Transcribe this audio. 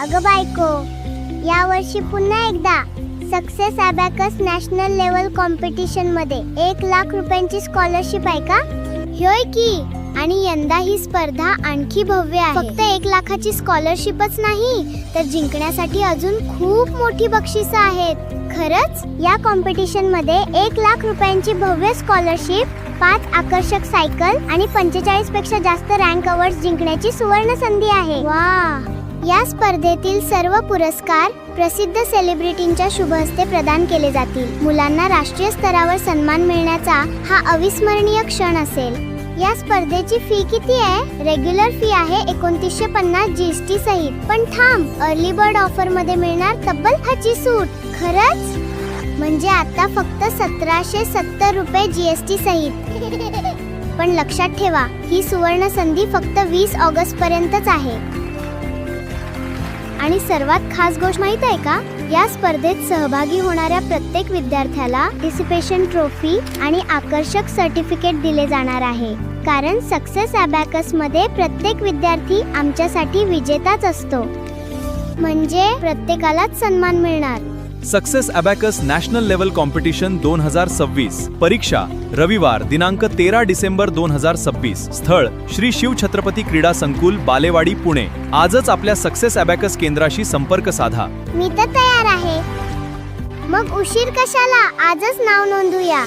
अगं बायको, यावर्षी पुन्हा एकदा success abacus national level competition मध्ये 1,00,000 रुपयांची स्कॉलरशिप आहे का? होय की. आणि यंदा ही स्पर्धा आणखी भव्य आहे. फक्त 1,00,000ची स्कॉलरशिपच नाही, तर जिंकण्यासाठी अजून खूप मोठी बक्षिसं आहेत. खरंच या कॉम्पिटिशन मध्ये 1,00,000 रुपयांची भव्य स्कॉलरशिप, 5 आकर्षक सायकल आणि 45 पेक्षा जास्त रँक अवॉर्ड जिंकण्याची सुवर्ण संधी आहे. वा. या स्पर्धेतील सर्व पुरस्कार प्रसिद्ध सेलिब्रिटींच्या शुभ हस्ते प्रदान केले जातील. मुलांना राष्ट्रीय स्तरावर सन्मान मिळण्याचा हा अविस्मरणीय क्षण असेल. या स्पर्धेची फी किती आहे? रेग्युलर फी आहे 2950 GST सहित. पण थांब, अर्ली बर्ड ऑफर मध्ये मिळणार तब्बल 10ची सूट. खरंच? म्हणजे आता फक्त 1770 रुपये GST सहित. पण लक्षात ठेवा, ही सुवर्ण संधी फक्त 20 ऑगस्ट पर्यंतच आहे. आणि सर्वात खास गोष्ट माहित आहे का? या स्पर्धेत सहभागी होणाऱ्या प्रत्येक विद्यार्थ्याला पार्टिसिपेशन ट्रॉफी आणि आकर्षक सर्टिफिकेट दिले जाणार आहे. कारण सक्सेस अबॅकस मध्ये प्रत्येक विद्यार्थी आमच्यासाठी विजेताच असतो. म्हणजे प्रत्येकालाच सन्मान मिळणार. Success abacus national level competition 2026. परीक्षा रविवार दिनांक 13 डिसेंबर 2026. स्थळ श्री शिव छत्रपती क्रीडा संकुल, बालेवाडी, पुणे. आजच आपल्या सक्सेस अबॅकस केंद्राशी संपर्क साधा. मी तर तयार आहे. मग उशीर कशाला? आजच नाव नोंदवूया.